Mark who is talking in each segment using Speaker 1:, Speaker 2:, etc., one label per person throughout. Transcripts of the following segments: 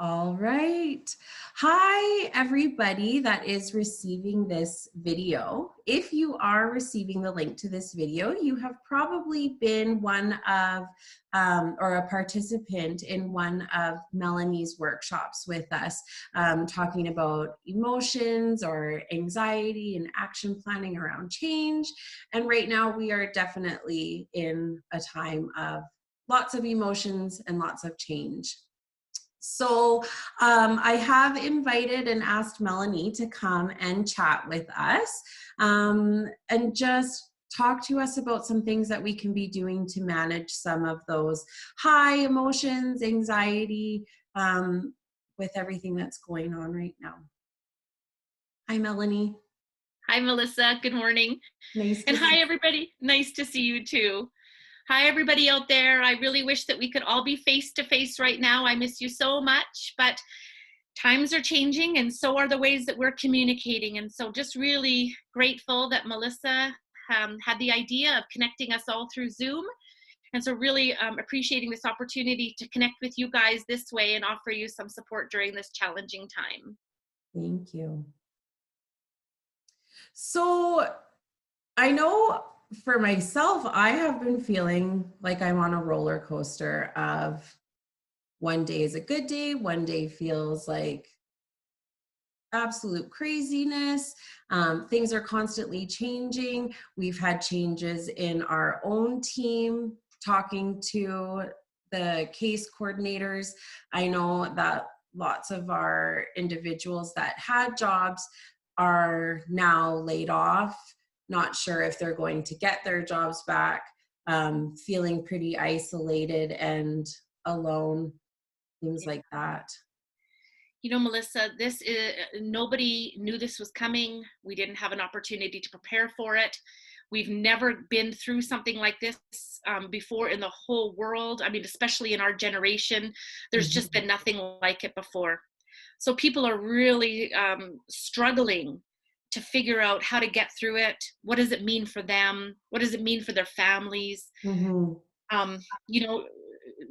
Speaker 1: All right. Hi, everybody that is receiving this video. If you are receiving the link to this video, you have probably been one of or a participant in one of Melanie's workshops with us, talking about emotions or anxiety and action planning around change. And right now we are definitely in a time of lots of emotions and lots of change. So I have invited and asked Melanie to come and chat with us and just talk to us about some things that we can be doing to manage some of those high emotions, anxiety, with everything that's going on right now. Hi, Melanie.
Speaker 2: Hi, Melissa. Good morning.
Speaker 1: Nice to
Speaker 2: And
Speaker 1: see
Speaker 2: hi,
Speaker 1: you.
Speaker 2: everybody. Nice to see you too. Hi, everybody out there. I really wish that we could all be face to face right now. I miss you so much, but times are changing and so are the ways that we're communicating. And so just really grateful that Melissa had the idea of connecting us all through Zoom. And so really appreciating this opportunity to connect with you guys this way and offer you some support during this challenging time.
Speaker 1: Thank you. So I know for myself, I have been feeling like I'm on a roller coaster of one day is a good day, one day feels like absolute craziness. Things are constantly changing. We've had changes in our own team, talking to the case coordinators. I know that lots of our individuals that had jobs are now laid off, not sure if they're going to get their jobs back, feeling pretty isolated and alone, things like that.
Speaker 2: You know, Melissa, this is nobody knew this was coming. We didn't have an opportunity to prepare for it. We've never been through something like this before in the whole world. I mean, especially in our generation, there's just been nothing like it before. So people are really struggling to figure out how to get through it. What does it mean for them? What does it mean for their families?
Speaker 1: Mm-hmm.
Speaker 2: Um, you know,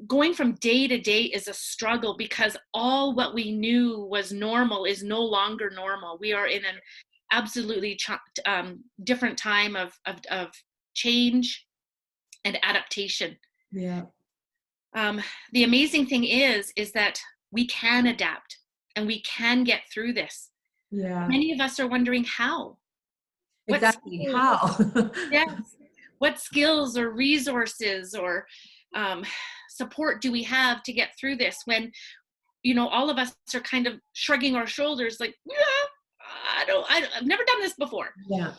Speaker 2: going from day to day is a struggle because all what we knew was normal is no longer normal. We are in an absolutely different time of change and adaptation.
Speaker 1: Yeah.
Speaker 2: The amazing thing is that we can adapt and we can get through this.
Speaker 1: Yeah.
Speaker 2: Many of us are wondering how. What
Speaker 1: Exactly.
Speaker 2: skills?
Speaker 1: How?
Speaker 2: Yes. What skills or resources or um, support do we have to get through this when all of us are kind of shrugging our shoulders like, yeah, I've never done this before.
Speaker 1: Yeah.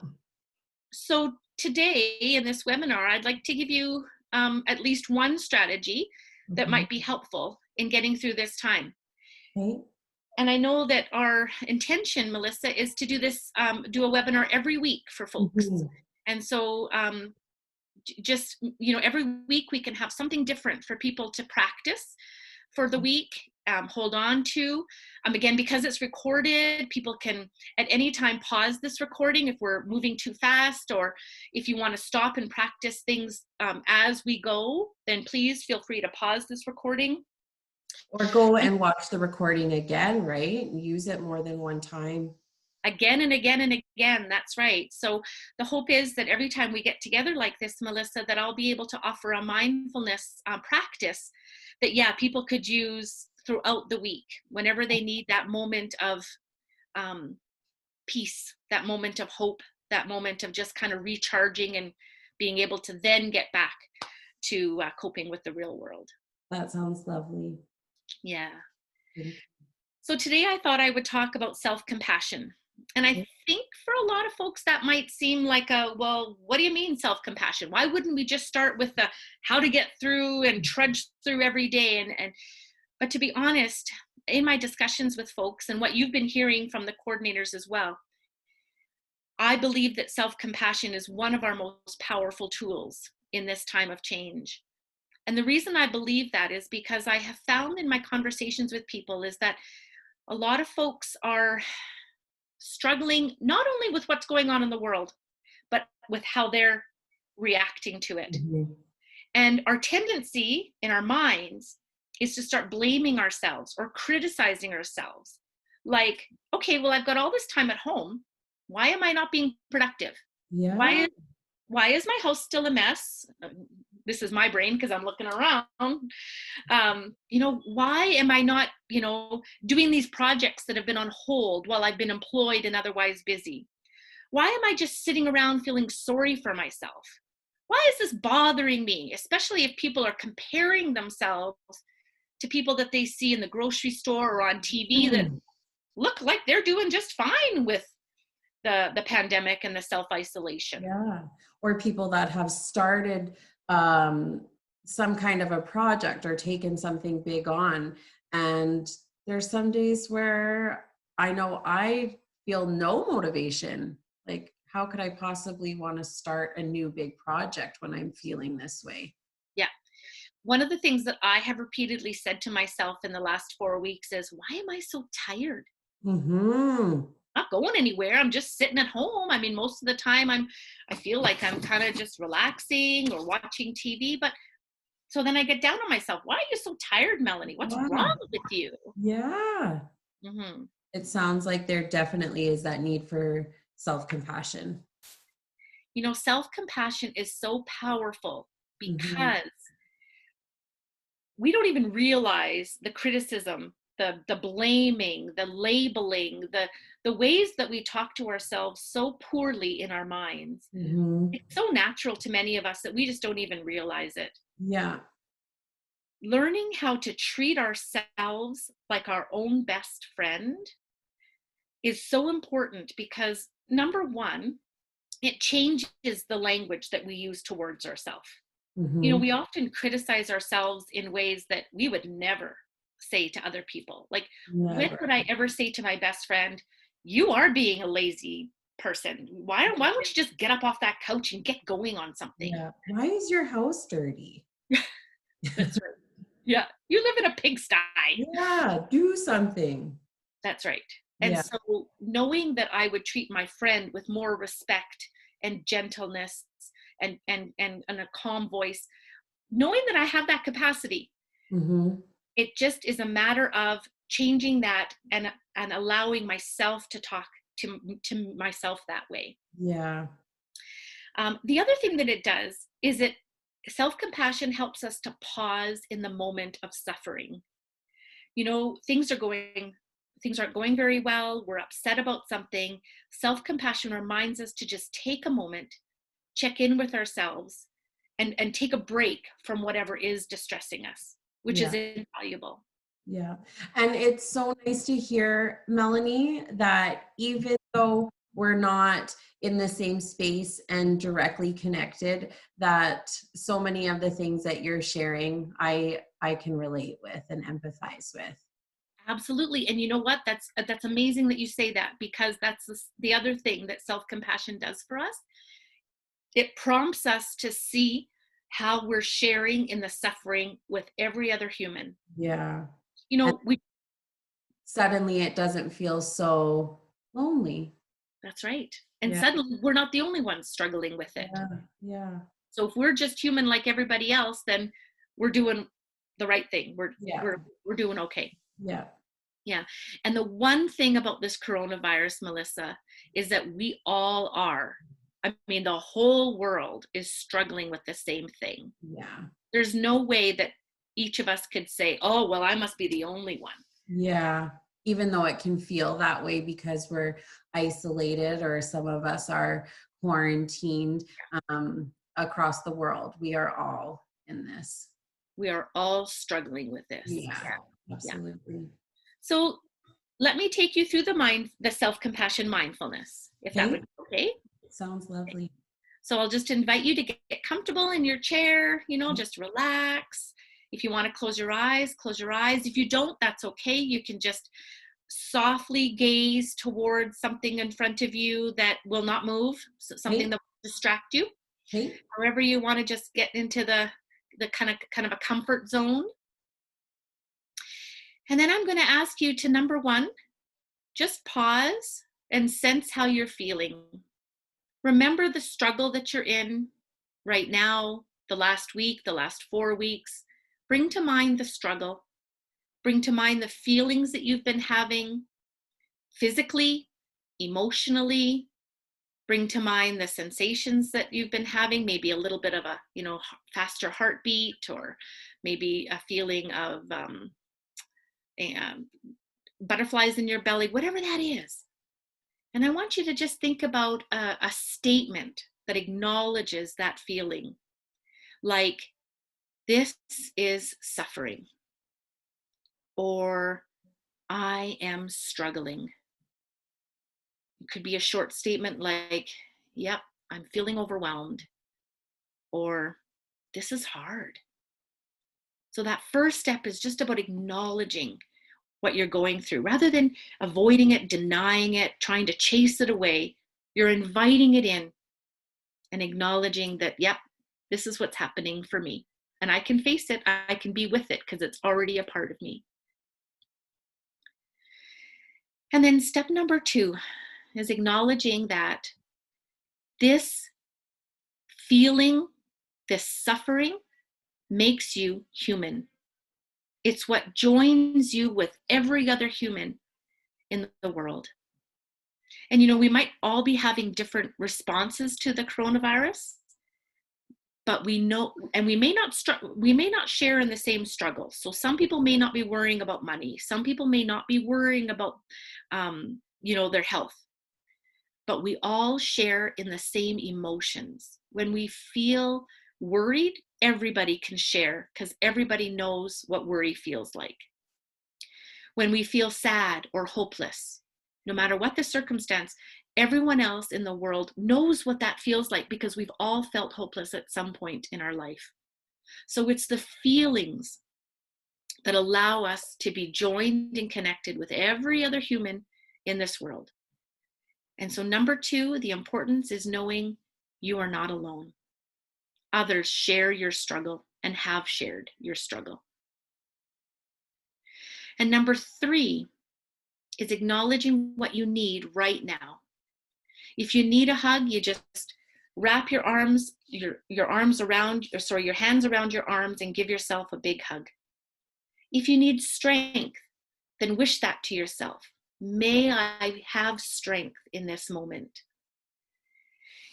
Speaker 2: So today in this webinar, I'd like to give you at least one strategy that
Speaker 1: Mhm.
Speaker 2: might be helpful in getting through this time.
Speaker 1: Okay.
Speaker 2: And I know that our intention, Melissa, is to do this, do a webinar every week for folks.
Speaker 1: Mhm.
Speaker 2: And so just, every week we can have something different for people to practice for the week, hold on to. Again, because it's recorded, people can at any time pause this recording if we're moving too fast, or if you want to stop and practice things as we go, then please feel free to pause this recording.
Speaker 1: Or go and watch the recording again, right? Use it more than one time.
Speaker 2: Again and again and again. That's right. So the hope is that every time we get together like this, Melissa, that I'll be able to offer a mindfulness practice that, yeah, people could use throughout the week whenever they need that moment of peace, that moment of hope, that moment of just kind of recharging and being able to then get back to coping with the real world.
Speaker 1: That sounds lovely.
Speaker 2: Yeah.
Speaker 1: Thank
Speaker 2: So today I thought I would talk about self-compassion. And I
Speaker 1: you.
Speaker 2: think for a lot of folks that might seem like well, what do you mean self-compassion? Why wouldn't we just start with the how to get through and trudge through every day? But to be honest, in my discussions with folks and what you've been hearing from the coordinators as well, I believe that self-compassion is one of our most powerful tools in this time of change. And the reason I believe that is because I have found in my conversations with people is that a lot of folks are struggling not only with what's going on in the world, but with how they're reacting to it.
Speaker 1: Mhm.
Speaker 2: And our tendency in our minds is to start blaming ourselves or criticizing ourselves. Like, okay, well, I've got all this time at home. Why am I not being productive?
Speaker 1: Yeah.
Speaker 2: Why is my house still a mess? This is my brain because I'm looking around. Why am I not, doing these projects that have been on hold while I've been employed and otherwise busy? Why am I just sitting around feeling sorry for myself? Why is this bothering me? Especially if people are comparing themselves to people that they see in the grocery store or on TV that look like they're doing just fine with the pandemic and the self-isolation.
Speaker 1: Yeah. Or people that have started some kind of a project or taken something big on. And there's some days where I know I feel no motivation. Like, how could I possibly want to start a new big project when I'm feeling this way?
Speaker 2: Yeah. One of the things that I have repeatedly said to myself in the last 4 weeks is, why am I so tired?
Speaker 1: Mm-hmm.
Speaker 2: Not going anywhere. I'm just sitting at home. I mean, most of the time I feel like I'm kind of just relaxing or watching TV. But so then I get down on myself. Why are you so tired, Melanie? What's
Speaker 1: Yeah.
Speaker 2: wrong with you?
Speaker 1: Yeah.
Speaker 2: Hmm.
Speaker 1: It sounds like there definitely is that need for self-compassion.
Speaker 2: Self-compassion is so powerful
Speaker 1: Mm-hmm.
Speaker 2: because we don't even realize the criticism, the blaming, the labeling, the ways that we talk to ourselves so poorly in our minds.
Speaker 1: Mm-hmm.
Speaker 2: It's so natural to many of us that we just don't even realize it.
Speaker 1: Yeah.
Speaker 2: Learning how to treat ourselves like our own best friend is so important because, number one, it changes the language that we use towards ourselves.
Speaker 1: Mm-hmm.
Speaker 2: We often criticize ourselves in ways that we would never say to other people. Like, when
Speaker 1: Never.
Speaker 2: would I ever say to my best friend, you are being a lazy person? Why don't you just get up off that couch and get going on something?
Speaker 1: Yeah. Why is your house dirty?
Speaker 2: That's right. Yeah. You live in a pigsty.
Speaker 1: Yeah, do something.
Speaker 2: That's right. And
Speaker 1: Yeah.
Speaker 2: so knowing that I would treat my friend with more respect and gentleness and a calm voice, knowing that I have that capacity,
Speaker 1: Mm-hmm.
Speaker 2: it just is a matter of changing that and allowing myself to talk to myself that way.
Speaker 1: Yeah.
Speaker 2: The other thing that it does is it self-compassion helps us to pause in the moment of suffering. Things aren't going very well, we're upset about something. Self-compassion reminds us to just take a moment, check in with ourselves, and take a break from whatever is distressing us, which is
Speaker 1: Yeah.
Speaker 2: invaluable.
Speaker 1: Yeah. And it's so nice to hear, Melanie, that even though we're not in the same space and directly connected, that so many of the things that you're sharing, I can relate with and empathize with.
Speaker 2: Absolutely. And you know what? That's amazing that you say that, because that's the other thing that self-compassion does for us. It prompts us to see how we're sharing in the suffering with every other human.
Speaker 1: Yeah.
Speaker 2: You
Speaker 1: And
Speaker 2: know, we
Speaker 1: suddenly it doesn't feel so lonely.
Speaker 2: That's right. And
Speaker 1: Yeah.
Speaker 2: suddenly we're not the only ones struggling with it.
Speaker 1: Yeah. Yeah.
Speaker 2: So if we're just human like everybody else, then we're doing the right thing. We're
Speaker 1: Yeah.
Speaker 2: we're we're doing okay.
Speaker 1: Yeah.
Speaker 2: Yeah. And the one thing about this coronavirus, Melissa, is that we all are. I mean, the whole world is struggling with the same thing.
Speaker 1: Yeah.
Speaker 2: There's no way that each of us could say, oh, well, I must be the only one.
Speaker 1: Yeah. Even though it can feel that way because we're isolated or some of us are quarantined across the world, we are all in this.
Speaker 2: We are all struggling with this.
Speaker 1: Yeah,
Speaker 2: Yeah.
Speaker 1: absolutely.
Speaker 2: So let me take you through the self-compassion mindfulness, if that
Speaker 1: Okay.
Speaker 2: would be okay.
Speaker 1: Sounds lovely.
Speaker 2: So I'll just invite you to get comfortable in your chair, just relax. If you want to close your eyes, close your eyes. If you don't, that's okay. You can just softly gaze towards something in front of you that will not move, so something
Speaker 1: Okay.
Speaker 2: that will distract you.
Speaker 1: Okay.
Speaker 2: However you want to just get into the kind of a comfort zone. And then I'm going to ask you to, number one, just pause and sense how you're feeling. Remember the struggle that you're in right now, the last week, the last 4 weeks. bring to mind the struggle, bring to mind the feelings that you've been having physically, emotionally, bring to mind the sensations that you've been having, maybe a little bit of a, faster heartbeat, or maybe a feeling of butterflies in your belly, whatever that is. And I want you to just think about a statement that acknowledges that feeling, like, this is suffering, or I am struggling. It could be a short statement like, yep, I'm feeling overwhelmed, or this is hard. So that first step is just about acknowledging what you're going through. Rather than avoiding it, denying it, trying to chase it away, you're inviting it in and acknowledging that, yep, this is what's happening for me. And I can face it, I can be with it because it's already a part of me. And then step number 2 is acknowledging that this feeling, this suffering makes you human. It's what joins you with every other human in the world. And we might all be having different responses to the coronavirus, but we know, and we may not share in the same struggles. So some people may not be worrying about money. Some people may not be worrying about, their health. But we all share in the same emotions. When we feel worried, everybody can share because everybody knows what worry feels like. When we feel sad or hopeless, no matter what the circumstance, everyone else in the world knows what that feels like because we've all felt hopeless at some point in our life. So it's the feelings that allow us to be joined and connected with every other human in this world. And so number 2, the importance is knowing you are not alone. Others share your struggle and have shared your struggle. And number 3 is acknowledging what you need right now. If you need a hug, you just wrap your hands around your arms and give yourself a big hug. If you need strength, then wish that to yourself. May I have strength in this moment.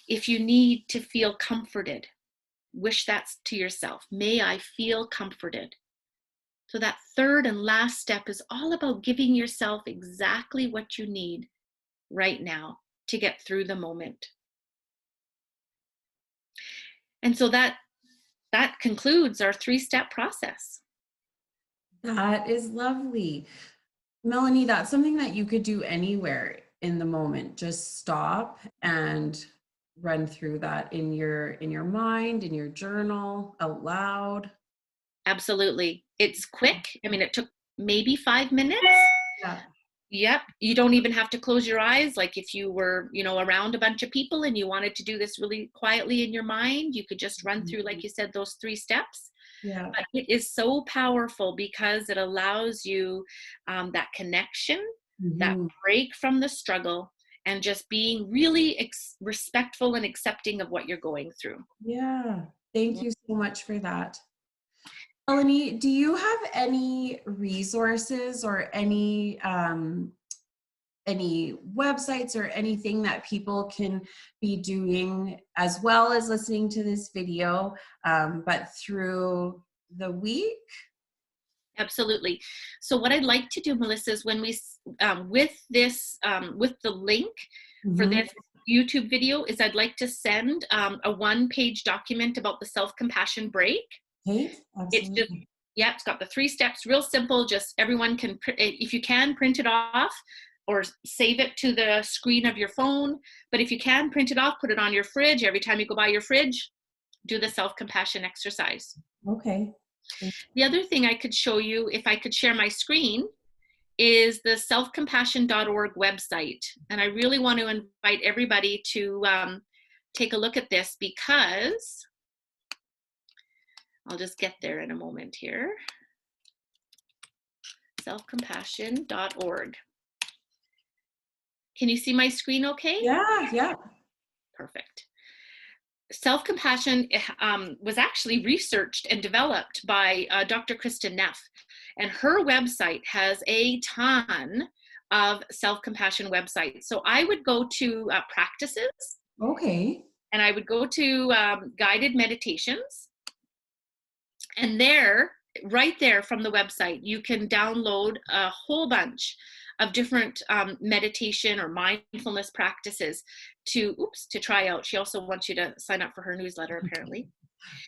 Speaker 2: If you need to feel comforted, wish that to yourself. May I feel comforted. So that third and last step is all about giving yourself exactly what you need right now to get through the moment. And so that concludes our 3-step process.
Speaker 1: That is lovely. Melanie, that's something that you could do anywhere in the moment. Just stop and run through that in your mind, in your journal, out loud.
Speaker 2: Absolutely. It's quick. I mean, it took maybe 5 minutes.
Speaker 1: Yeah.
Speaker 2: Yep. You don't even have to close your eyes. Like if you were, around a bunch of people and you wanted to do this really quietly in your mind, you could just run through, like you said, those 3 steps.
Speaker 1: Yeah.
Speaker 2: But it is so powerful because it allows you that connection, that break from the struggle, and just being really respectful and accepting of what you're going through.
Speaker 1: Yeah. Thank you so much for that. Melanie, do you have any resources or any websites or anything that people can be doing as well as listening to this video, but through the week?
Speaker 2: Absolutely. So what I'd like to do, Melissa, is when we, with the link for this YouTube video, is I'd like to send a 1-page document about the self-compassion break.
Speaker 1: Okay,
Speaker 2: It's just,
Speaker 1: absolutely.
Speaker 2: it's got the 3 steps, real simple. Just everyone can, if you can, print it off or save it to the screen of your phone. But if you can, print it off, put it on your fridge. Every time you go by your fridge, do the self-compassion exercise.
Speaker 1: Okay.
Speaker 2: The other thing I could show you, if I could share my screen, is the selfcompassion.org website. And I really want to invite everybody to take a look at this because I'll just get there in a moment here. Selfcompassion.org. Can you see my screen okay?
Speaker 1: Yeah.
Speaker 2: Perfect. self-compassion was actually researched and developed by Dr. Kristen Neff, and her website has a ton of self-compassion websites. So I would go to practices,
Speaker 1: Okay.
Speaker 2: and I would go to guided meditations, and there, right there from the website, you can download a whole bunch of different meditation or mindfulness practices to try out. She also wants you to sign up for her newsletter, apparently.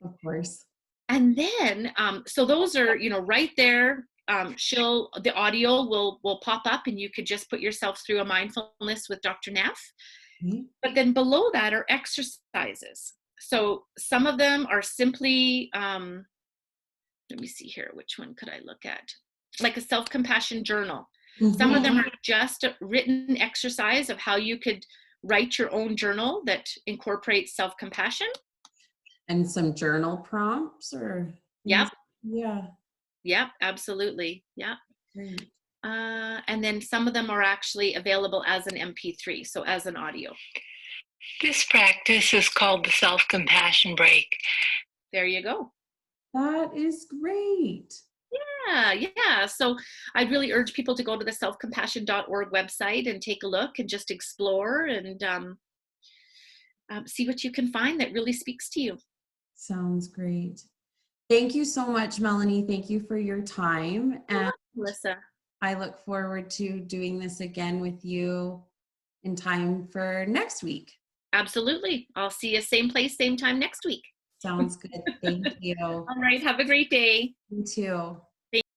Speaker 1: Of course.
Speaker 2: And then, so those are, right there. The audio will pop up, and you could just put yourself through a mindfulness with Dr. Neff.
Speaker 1: Okay.
Speaker 2: But then below that are exercises. So some of them are simply, let me see here, which one could I look at? Like a self-compassion journal. Some of them are just a written exercise of how you could write your own journal that incorporates self-compassion.
Speaker 1: And some journal prompts or
Speaker 2: Yep.
Speaker 1: Yeah.
Speaker 2: Yep, absolutely. Yep.
Speaker 1: Great.
Speaker 2: And then some of them are actually available as an MP3, so as an audio.
Speaker 3: This practice is called the self-compassion break.
Speaker 2: There you go.
Speaker 1: That is great.
Speaker 2: Yeah. So I'd really urge people to go to the selfcompassion.org website and take a look and just explore and see what you can find that really speaks to you.
Speaker 1: Sounds great. Thank you so much, Melanie. Thank you for your time. And
Speaker 2: Melissa,
Speaker 1: I look forward to doing this again with you in time for next week.
Speaker 2: absolutely. I'll see you same place, same time next week.
Speaker 1: Sounds good. Thank you.
Speaker 2: All right. Have a great day.
Speaker 1: You too.